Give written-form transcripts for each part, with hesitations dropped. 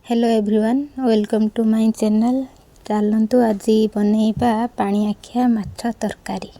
Hello everyone welcome to my channel. चलतु आज बनैबा पनिआखिया माछ तरकारी।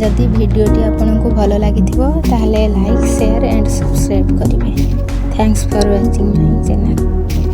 जदि भिडियोटी आपको भल लगी ताहले लाइक शेयर एंड सब्सक्राइब करेंगे। Thanks for watching my channel.